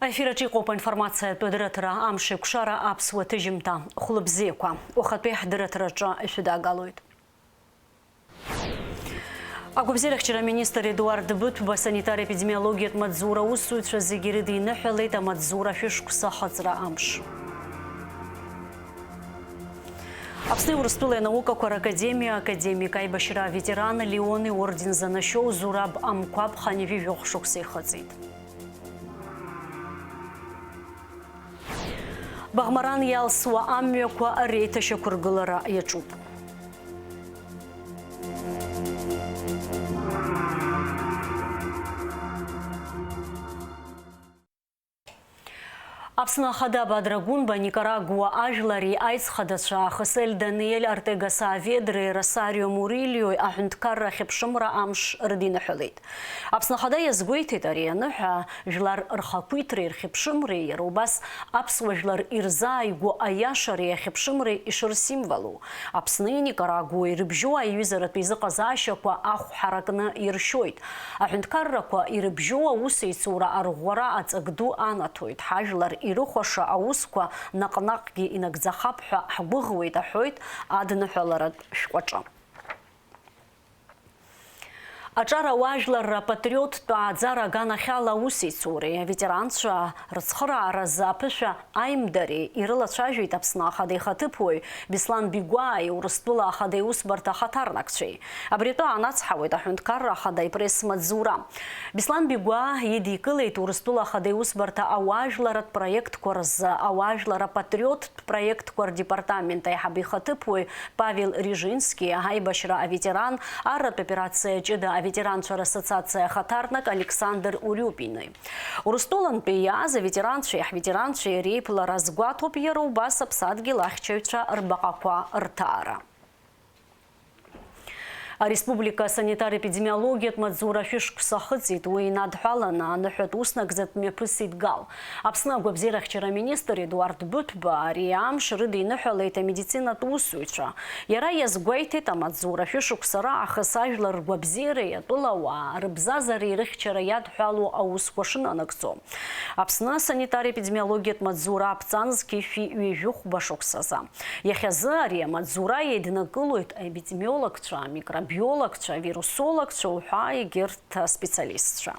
Эфираҿы иҟоуп аинформациатә адырраҭара амш еиқәшара аԥсуа ҭыжьымҭа хәлыбзиақәа ухатәи ҳдырраҭараҿы ишәыдаагалоит. Агәабзиарахьчара министр Едуард Быҭәба санитар-эпидемиологиатә маҵзура аусзуҩцәа зегьы ирыдиныҳәалеит амаҵзура ашәышықәса ахаҵара амш. Аԥсны Урыстәылеи анаукақәа ракадемиа академик аибашьра ветеран Леон иорден занашьоу Зураб Амқәаб Ханиви жәохә шықәса ихыҵит. Бағмаран иалсуа амҩақәа реиҭашьақәыргылара иаҿуп. Аԥсны ахада Бадрагунба Никарагуа ажәлари аицхадацәа Хосе Даниель Артега Сааведреи Росарио Мурильои аҳәынҭқарра ахьыԥшымра амш рыдиныҳәалеит. Аԥсны ахада иазгәеиҭеит ари аныҳәа жәлар рхақәиҭреи рхьыԥшымреи иара убас аԥсуа жәлар ирзааигәо аиашареи ахьыԥшымреи ишырсимволу. Аԥсни Никарагуеи рыбжьоу аиҩызаратә изыҟазаашьақәа ахә ҳаракны иршьоит. Аҳәынҭқаррақәа ирыбжьоу аусеицура арӷәӷәара аҵак ду анаҭоит. Ҳажәлар ирыхәаша аусқәа наҟ-наҟгьы инагӡахап ҳәа ҳгәыӷуеит аҳәоит адныҳәаларатә шәҟәаҿы. Аҿара уажәларра патриоттә ааӡара аганахьала аусеицуреи аветеранцәа рыцхырааразы аԥышәа аимдареи ирылацәажәеит Аԥсны ахада ихаҭыԥуаҩ Беслан Бигәааи Урыстәыла ахада аиусбарҭа ахаҭарнакцәеи. Абри атәы аанацҳауеит аҳәынҭқарра ахада ипресс-маҵзура. Беслан Бигәаа идикылеит Урыстәыла ахада аиусбарҭа ауаажәларатә проектқәа рзы ауаажәлар апатриоттә проектқәа рдепартамент аиҳабы ихаҭыԥуаҩ Павел Рижински, аибашьра аветеран арратә операциа ҷыда аветеранцәа рассоциациа ахаҭарнак Александр Урюпини. Урыстәылантәи иааз аветеранцәеи ҳветеранцәеи реиԥылара згәаҭоуп иара убас аԥсадгьыл ахьчаҩцәа рбаҟақәа рҭаара. Ареспублика санитар-эпидемиологиатә маҵзура ашәышықәса ахыҵит, уи инадҳәаланы аныҳәатә уснагӡатә мҩаԥысит Гал. Аԥсны агәабзиарахьчара министр Едуард Быҭәба ари амш рыдиныҳәалеит амедицинатә усзуҩцәа. Иара иазгәеиҭеит амаҵзура ашәышықәса раахыс ажәлар ргәабзиареи атәылауаа рыбзазареи рыхьчара иадҳәалоу аусқәа шынанагӡо. Аԥсны санитар-эпидемиологиатә маҵзура аԥҵамызгьы ҩажәихәба шықәсазы. Иахьазы ари амаҵзура еиднакылоит аепидемиологцәа, микробиологцәа, вирусологцәа уҳәа егьырҭ специалистцәа.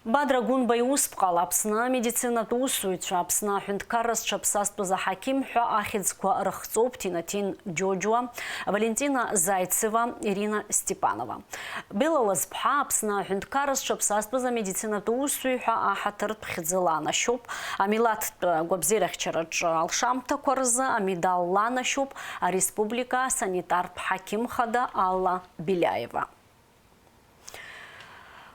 Бадрагунба иусԥҟала Аԥсны амедицинатә усзуҩцәа, Аԥсны аҳәынҭқарразцәа ԥсастәыз аҳақьым ҳәа ахьӡқәа рыхҵоуп Тинатин Џьоџьуа, Валентина Зайцева, Ирина Степанова. Бела Лазԥҳа Аԥсны аҳәынҭқарразцәа ԥсастәыз амедицинатә усзуҩ ҳәа аҳаҭыртә хьӡы ланашьоуп. Амилаҭтә гәабзиарахьчараҿы алшамҭақәа рзы амедал ланашьоуп ареспублика санитартә ҳақьымхада Алла Беляева.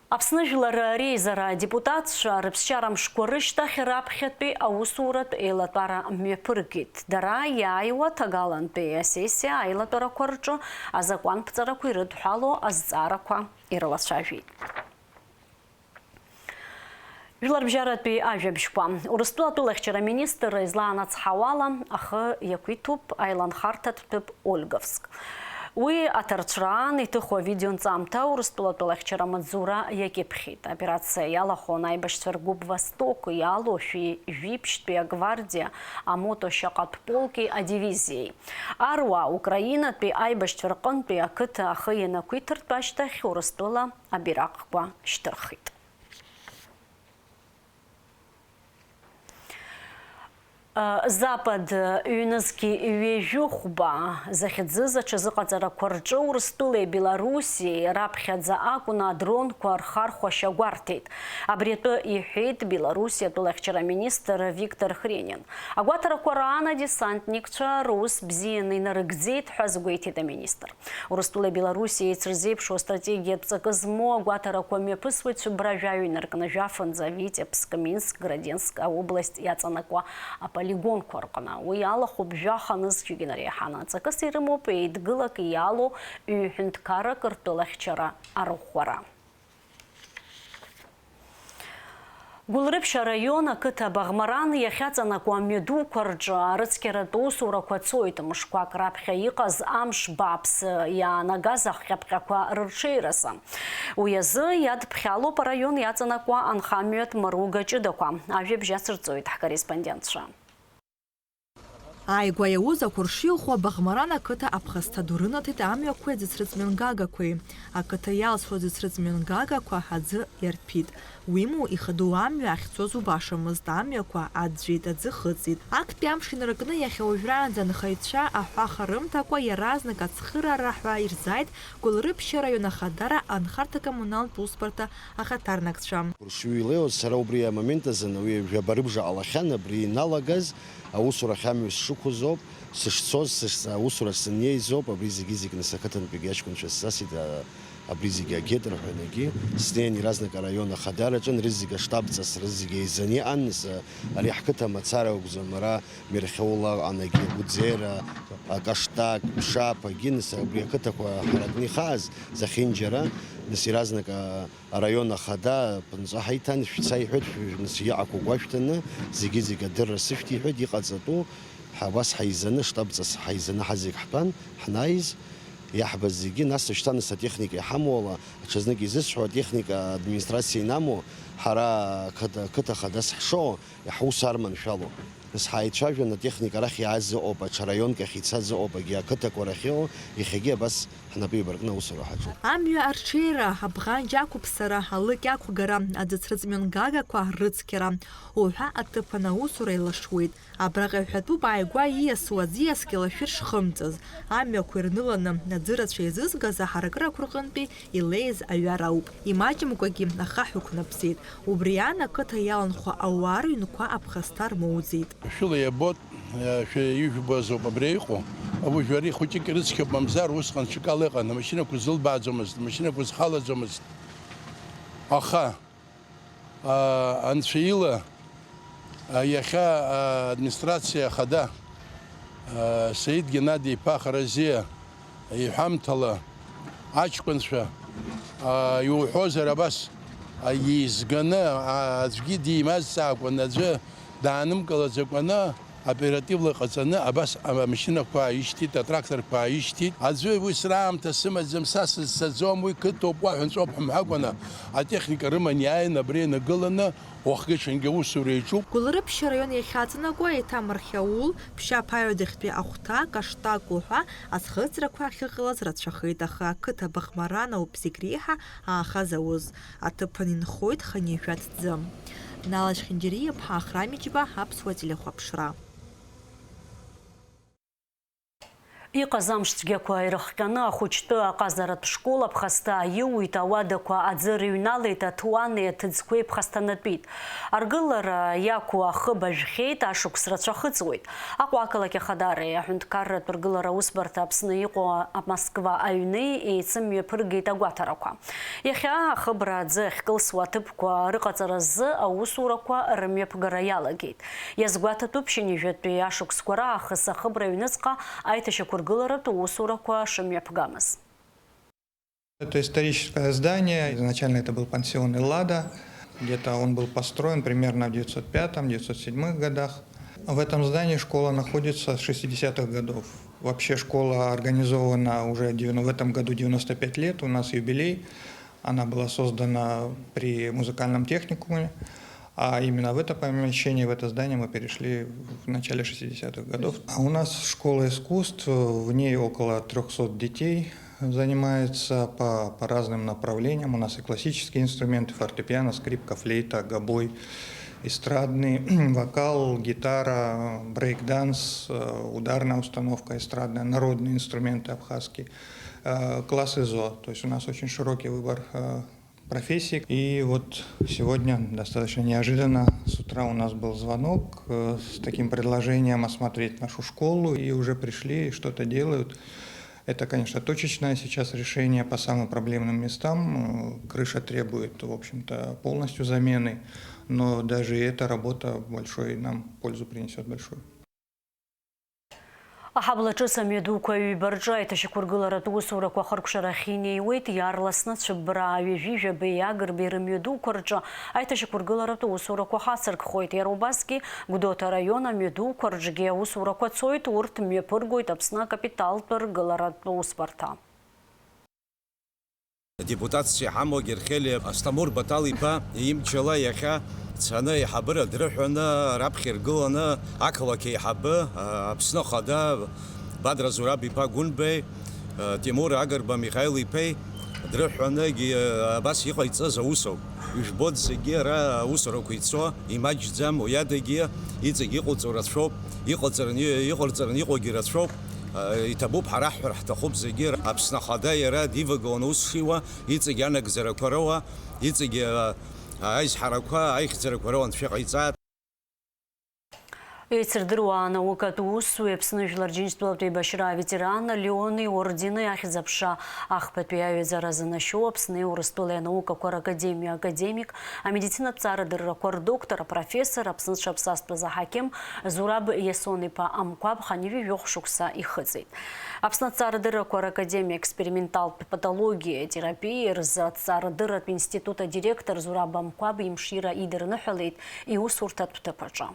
Аԥсны жәлар реизара депутатцәа рыԥсшьара мшқәа рышьҭахь раԥхьатәи аусуратә еилатәара мҩаԥыргеит. Дара иааиуа ҭагалантәи асессиа аилатәарақәа рҿы азакәанԥҵарақәа ирыдҳәало азҵаарақәа ирылацәажәеит. Жәларбжьаратәи ажәабжьқәа. Урыстәыла атәылахьчара министр излаанацҳауала ахы иақәиҭуп аиланхарҭатә Ольговск. Уи аҭарцәраан иҭыхуа видеонҵамҭа Урыстәыла атәылахьчара маҵзура иакьыԥхьеит. Аоперациа иалахәын аибашьцәа ргәыԥ Восток иалоу Жәиԥшьтәи агвардиа амотошьаҟатә полки адивизиеи. Аруаа Украинатәи аибашьцәа рҟынтәи ақыҭа ахы ианақәиҭыртә ашьҭахь Урыстәыла абираҟқәа шьҭырхит. Запад ҩнызқьи ҩажәихәба захьӡыз аҽазыҟаҵарақәа рҿы Урыстәылеи Белоруссиеи раԥхьаӡа акәны адронқәа рхархәашьа гәарҭеит. Абри атәы иҳәеит Белоруссиа атәылахьчара министр Виктор Хренин. Агәаҭарақәа раан адесантникцәа рус бзианы инарыгӡеит ҳәа азгәеиҭеит аминистр. Урыстәылеи Белоруссиеи еицырзеиԥшу астратегиатә ҵакы змоу агәаҭарақәа мҩаԥысуеит Цәыбра-Жәаҩа инаркны Жәафынӡа, Витебск, Минск, Граденск аобласт иаҵанакуа аполигонқәа рҟны. Уи алахәуп жәаханызқьҩгьы нареиҳаны. Ҵакыс ирымоуп еидгылак иалоу ҩ-ҳәынҭқаррак ртәылахьчара арӷәӷәара. Гулрыԥшьа район ақыҭа Бағмаран иахьаҵанакуа амҩадуқәа рҿы арыцқьаратә усурақәа цоит. Мышқәак раԥхьа иҟаз амш бааԥс иаанагаз ахҟьаԥҟьақәа рырҽеирасы. Уи азы иадԥхьалоуп арайон иаҵанакуа анхамҩатә Маруга ҷыдақәа. Ажәабжь ацырҵоит ҳкорреспондентцәа. Ааигәа иауз ақәыршиахәа Бағмаран ақыҭа аԥхасҭа ду рынаҭеит амҩақәеи аӡыцрыҵмҩангагақәеи. Ақыҭа иалсуаз аӡыцрыҵмҩангагақәа аӡы иарҭәит. Уимоу ихадоу амҩа ахьцоз убашамызт, амҩақәа аӡәӡәеит, аӡы хыҵит. Актәи амш инаркны иахьа уажәраанӡа анхаҩцәа аҳәаха рымҭакәа иаразнак ацхыраара ҳәа ирзааит Гулрыԥшьа раион ахадара анхарҭа коммуналтә усбарҭа ахаҭарнакцәа. Уршьуилеиуаз сара убри амомент азын уи жәабарыбжа ҟалахьан, абри иналагаз аусура ахьамҩа сшықәыз ауп, сышцоз, аусура саннеиз ауп, абри зегьы ақыҭантәигьы аҷкәынцәа сасит, абри зегьы агеит рҳәонгьы. Снеин иаразнак араион ахадараҿы рызегьы аштабҵас рызегьы еизаны иҟан, ари ҳқыҭа мацара акәӡам, ара Мерхьаула, Анагьы, Гәыӡера, Каштак, Ԥшапагьы, абри ақыҭақәа ҳаракны ихааз захьынџьара, иаразнак араион ахада пынҵәа ҳаиҭан, шәца иҳәеит, иаҟақәа гәашәҭаны, зегьы адырра сышәҭ иҳәеит, иҟаҵатәу ҳабас ҳаизаны, штабҵас ҳаизаны ҳазегь ҳтәан, ҳнаиз, иаҳбаз зегьы, нас шьҭан атехника иҳамоула, аҽазнык изысҳәо атехника администрациа инамоу, ҳара ақыҭа хадас ҳшоу, иаҳус арманшәало. Нас ҳааицәажәан атехника арахь иааз ыҟоуп, аҽараионк ахь ицаз ыҟоуп, ақыҭақәа рахь иҟоу, иахьагьы абас ҳнапы еибаркны аусура ҳаҿуп. Амҩа арҽеира, абӷанџь ақәыԥсара, алыкь ақәгара, аӡыцрыҵмҩангагақәа рыцқьара, уҳәа аҭыԥан аусура еилашуеит. Абраҟа ҳәатәуп ааигәа ииасуа аӡиаскьа лашәыр шхымҵыз. Амҩақәа ирныланы аӡырацәа иазызгаз аҳаракырақәа рҟынтәи илеиз аҩар ауп. Имаҷымкәагьы ахаҳә ықәнаԥсеит. Убри аан ақыҭа иаланхо ауаа рыҩнқәа аԥхасҭа рмоуӡеит. Шәыла иабот, шәижәбоз ауп абри иҟоу. Абыжәҩари хәыҷык ирыцқьоуп, мамзар усҟан ҽакала иҟан, амашьынақәа зылбааӡомызт, амашьынақәа зхалаӡомызт. Аха анцәа ила иахьа администрациа ахада Саид Геннадий-иԥа Харазиа иҳәамҭала аҷкәынцәа иуҳәозар абас иизганы аӡәгьы димазҵаакәан, аӡәы даанымгылаӡакәаны оперативла ҟаҵаны абас амашьынақәа ааишьҭит, атракторқәа ааишьҭит. Аӡәы уи сраамҭа сымаӡам, са сызцаӡом, уи қыҭоуп, уаҳәанҵәоуп ҳәа атехника рыман иааин абри инагыланы уахгьы-ҽынгьы аусура иаҿуп. Гулрыԥшьа раион иахьаҵанакуа еиҭа Мерхьаул, Ԥшьаԥ аҩадахьтәи Ахәҭа, Каштак уҳәа ацхыҵрақәа ахьыҟалаз рацәахеит, аха ақыҭа Бағмаран ауп зегь реиҳа аахаз ауз. Аҭыԥан инхоит ханишәаҭӡы. Налаџь Хьынџьариа-ԥҳа Ахрамиџьба, Аԥсуа телехәаԥшра. Иҟаз амш цәгьақәа ирыхҟьаны ахәыҷтәы аҟазаратә школ аԥхасҭа аиуит, ауадақәа аӡы рыҩналеит, аҭуани аҭыӡқәеи ԥхасҭанатәит. Аргылара иақәу ахы бажәхьеит, ашықәс рацәа хыҵуеит. Аҟәа ақалақь ахадареи аҳәынҭқарратә ргылара аусбарҭа Аԥсны иҟоу Москва аҩни еицымҩаԥыргеит агәаҭарақәа. Иахьа ахыбра аӡы ахькылсуа аҭыԥқәа рыҟаҵаразы аусурақәа рымҩаԥгара иалагеит. Иазгәаҭатәуп шьынҩажәатәи ашықәсқәа раахыс ахыбра аҩныҵҟа аиҭашьақәа ргыларатә усурақәа шымҩаԥгамыз. Это историческое здание. Изначально это был пансион «Эллада». Где-то он был построен примерно в 905-907 годах. В этом здании школа находится с 60-х годов. Вообще школа организована уже в этом году 95 лет. У нас юбилей. Она была создана при музыкальном техникуме. А именно в это помещение, в это здание мы перешли в начале 60-х годов. А у нас школа искусств, в ней около 300 детей занимается по разным направлениям. У нас и классические инструменты, фортепиано, скрипка, флейта, гобой, эстрадный, вокал, гитара, брейк-данс, ударная установка эстрадная, народные инструменты абхазские, класс ИЗО. То есть у нас очень широкий выбор профессий. И вот сегодня достаточно неожиданно с утра у нас был звонок с таким предложением осмотреть нашу школу, и уже пришли и что-то делают. Это, конечно, точечное сейчас решение по самым проблемным местам. Крыша требует, в общем-то, полностью замены, но даже и эта работа большой нам пользу принесет большую. Аҳаблаҿы амҩадуқәа ҩбарҿы аиҭашьақәыргыларатә усурақәа хыркәшарахь инеиуеит, иаарласны Цәыббраа, Ҩажәижәабеи, Агрбеи рымҩадуқәа рҿы аиҭашьақәыргыларатә усурақәа ҳацыркхоит. Иара убасгьы Гәдоуҭа араион амҩадуқәа рҿгьы аусурақәа цоит, урҭ мҩаԥыргоит Аԥсны акапиталтә ргыларатә усбарҭа. Депутатцәа ҳамоу Герхели Асҭамыр Батал-иԥа имчала иахьа цаны еиҳабыра дрыҳәаны раԥхьа иргыланы ақалақь еиҳабы Аԥсны Ахада Бадра Зураб-иԥа Гәынбеи, Тимур Агрба Михаил-иԥеи дрыҳәаны абас иҟаиҵаз аусоуп. Ижәбоит зегьы ара аусурақәа ицо, имаҷӡам, уи адагьы иҵегь иҟоуҵо рацәоуп, иҟарҵараны иҟоугьы рацәоуп. Иҭабуп ҳара ҳҳәар ҳҭахуп зегьы Аԥсны Ахада иара дивагыланы ус шиуа, иҵегь анагӡарақәа рыуа, иҵегь аизҳарақәа, аихьӡарақәа рыуа анцәа иҟаиҵааит. Еицырдыруа анаукатә усуи Аԥсны Жәлар Џьынџьтәылатәи еибашьра аветеран Леон иордени ахьӡ-аԥша ахԥатәи аҩаӡара занашьоу Аԥсни Урыстәылеи анаукақәа ракадемиа академик, амедицинатә ҵаарадыррақәа рдоктор, апрофессор, Аԥснытәи аԥсаатәыз аҳақьым Зураб Иасон-иԥа Амқәаб ҳанижәижәох шықәса ихыҵит. Аԥсны аҵаарадыррақәа ракадемиа експерименталтә патологиа терапиа рзы аҵаарадырратә институт адиректор Зураб Амқәаб имшира идырныҳәалеит иусурҭатә ҭыԥаҿы.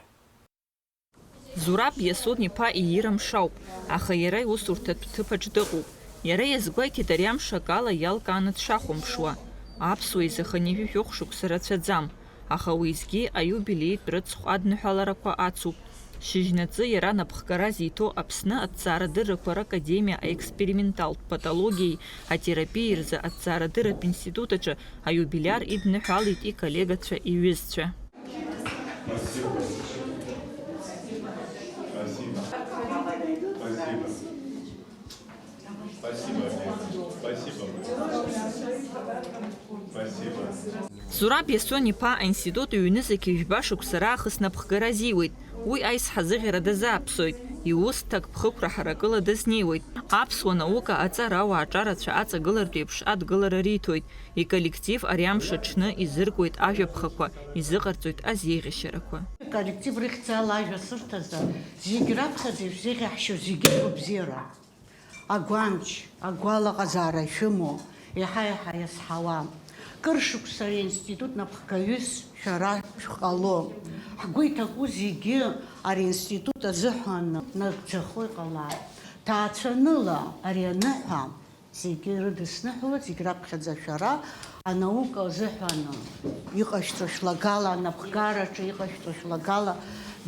Зураб Иасон-иԥа иирымш ауп, аха иара иусурҭатә ҭыԥаҿ дыҟоуп. Иара иазгәеиҭеит ари амш акала иалкааны дшахәамԥшуа. Аԥсуа изы ханижәижәох шықәса рацәаӡам, аха уеизгьы аиубилеитә рыҵхә адныҳәаларақәа ацуп. Шьыжьнаҵы иара напхгара зиҭо Аԥсны аҭҵаарадыррақәа ракадемиа аексперименталтә патологиеи атерапиеи рзы аҭҵаарадырратә институт аҿы аиубилиар идныҳәалеит иколлегацәа, иҩызцәа. Зураб Иасон-иԥа аинститут иҩнызқь жәба шықәса раахыс напхгара азиуеит. Уи аизҳа азыӷьара дазааԥсоит. Иус ҭакԥхықәра ҳаракыла дазнеиуеит. Аԥсуа наука аҵарауаа аҿарацәа аҵагылартә еиԥш адгылара риҭоит. Иколлектив ари амш аҽны изыркуеит ажәаԥхақәа, изыҟарҵоит азеиӷьашьарақәа. Коллектив рыхьӡала ажәа сырҭазар, зегь раԥхьаӡа ишәзеиӷьаҳшьо зегьы рыбзиара. Агәамч, агәалаҟазаара шәымоу, иаҳа-иаҳа иазҳауа. Кыр шықәса аинститут напхгаҩыс шәара шәҟало. Ҳгәы иҭаку зегьы ари аинститут азыҳәан нагӡахо иҟалааит. Ҭаацәаныла ари аныҳәа зегьы ирыдысныҳәалоит, зегь раԥхьаӡа шәара анаука азыҳәан иҟашәҵо шәлагала, анапхгараҿы иҟашәҵо шәлагала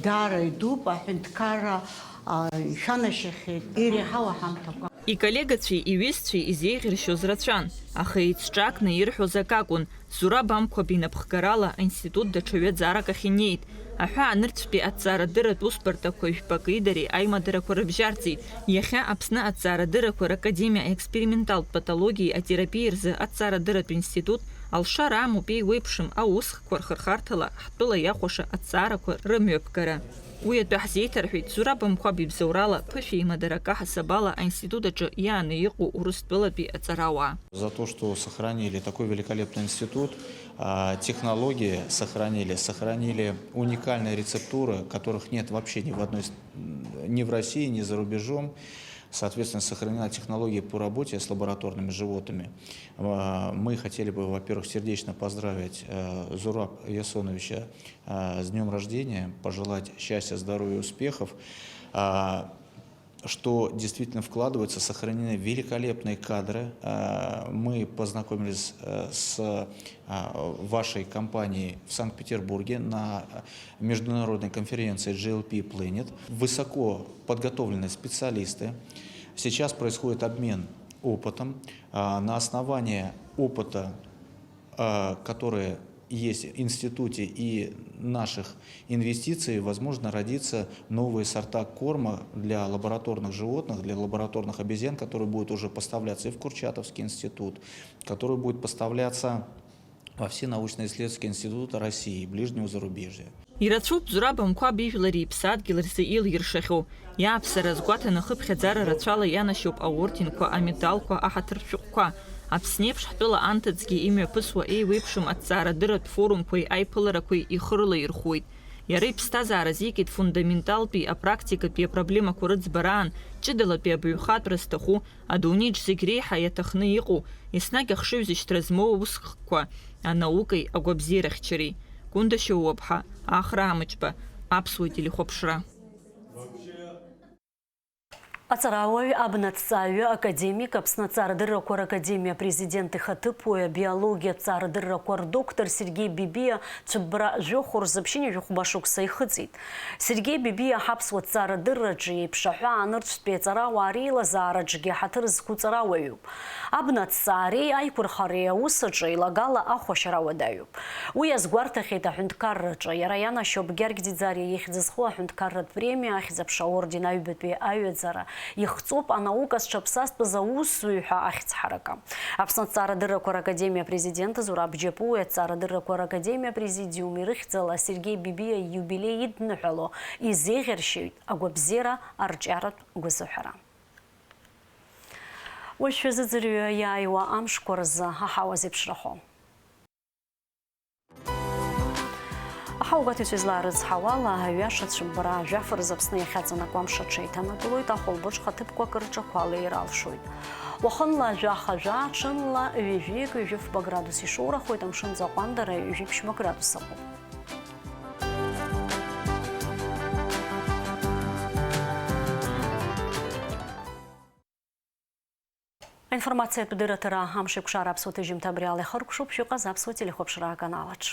даара идууп, аҳәынҭқарра ишәанашьахьеит, иреиҳау аҳамҭақәа. Иколлегацәеи иҩызцәеи изеиӷьыршьоз рацәан, аха еицҿакны ирҳәоз акакәын. Зураб Амқәаб инапхгарала аинститут даҽа ҩаӡарак ахь инеит. Аҳәаанырцәтәи аҭҵаарадырратә усбарҭақәа жәпаки дареи аимадарақәа рыбжьарҵеит. Иахьа Аԥсны аҭҵаарадыррақәа ракадемиа аексперименталтә патологиеи атерапиеи рзы аҭҵаарадырратә институт алшара амоуп еиуеиԥшым аусхқәа рхырхарҭала ҳтәыла иахәаша аҭҵаарақәа рымҩаԥгара. Уи атәы ҳзеиҭарҳәеит Зураб Амқәаб ибзоурала ԥышәа имадарака ҳасабала аинститут аҿы иааны иҟоу Урыстәылатәи аҵарауаа. За то, что сохранили такой великолепный институт, технологии сохранили уникальные рецептуры, которых нет вообще ни в России, ни за рубежом. Соответственно, сохранена технология по работе с лабораторными животными. Мы хотели бы, во-первых, сердечно поздравить Зураба Ясоновича с днем рождения, пожелать счастья, здоровья, успехов, что действительно вкладываются, сохранены великолепные кадры. Мы познакомились с вашей компанией в Санкт-Петербурге на международной конференции GLP Planet. Высоко подготовленные специалисты. Сейчас происходит обмен опытом. На основании опыта, который есть в институте, и наших инвестиций, возможно, родится новые сорта корма для лабораторных животных, для лабораторных обезьян, которые будут уже поставляться и в Курчатовский институт, которые будут поставляться во все научно-исследовательские институты России и ближнего зарубежья. Ирацәоуп Зураб Амқәаб ижәлари иԥсадгьыл рзы илиршахьоу. Иааԥсара згәаҭаны хыԥхьаӡара рацәала ианашьоуп аорденқәа, аметалқәа, аҳаҭыршәҟәқәа. Аԥсны еиԥш ҳтәыла анҭыҵгьы имҩаԥысуа еиуеиԥшым аҭҵаарадырратә форумқәеи аиԥыларақәеи ихырлаирхәуеит. Иара иԥсҭазаара азикит фундаменталтәи апрактикатәи апроблемақәа рыӡбараан, ҷыдалатәи абаҩхатәра зҭаху, адунеиаҿ зегь реиҳа иаҭахны иҟоу, еснагь ахшыҩзышьҭра змоу аусхкқәа, анаукеи агәабзиарахьчареи. Гәында Шьоуа-ԥҳа, Ахра Амыҷба, Аԥсуа телехәаԥшра. Аҵарауаҩ абнаҭҵааҩы академик Аԥсны аҵаарадыррақәа ракадемиа президент ихаҭыԥуаҩ абиологиатә ҵаарадыррақәа рдоктор Сергеи Бибиа цәыббра жәохә рзыԥшьыни жәохәба шықәса ихыҵит. Сергеи Бибиа ҳаԥсуа ҭҵаарадырраҿы еиԥш аҳәа анырцәтәи аҵарауаа реилазаараҿгьы ҳаҭыр зқәу ҵарауаҩуп. Абнаҭҵаареи аиқәырхареи аус аҿы еилагала ахәашьара уадаҩуп. Уи азгәарҭахьеит аҳәынҭқарраҿы. Иара ианашьоуп Гьаргь Ӡиӡариа ихьӡ зху аҳәынҭқарратә премиа ахьӡ-аԥша орден аҩбатәи аҩаӡара. Ихҵоуп анаука зҽаԥсазтәыз аусзуҩ-ҳәа ахьӡ-ҳарака. Аԥсны аҭҵаарадыррақәа ракадемиа президент Зураб Џьапуи аҭҵаарадыррақәа ракадемиа президиум ирыхьӡала Сергеи Бибиа иубилеи идныҳәало изеиӷьаршьеит агәабзиара арҿиаратә гәазыҳәара. Уажәшәа зыӡырҩы иааиуа амшқәа рзы аҳауа зеиԥшрахо. Аҳаугатәицәа излаарыцҳауала аҩаша цәыббара ажәафаразы Аԥсны иахьаҵанакуа амш аҽеиҭанакылоит, ахәылбыҽ хаҭыԥқәак рҿақәала иралшоит. Уахынла ажәа-хажәа, ҽынла ҩажәик-ҩажәифба градус ишоурахоит, амшын заҟәандара ҩажәиԥшьма градус аҟоуп. Информациатә дырраҭара амш еиқәшара аԥсуа ҭыжьымҭ абри ала ихыркәшоуп, шәыҟаз аԥсуа телехәаԥшра аканалаҿ.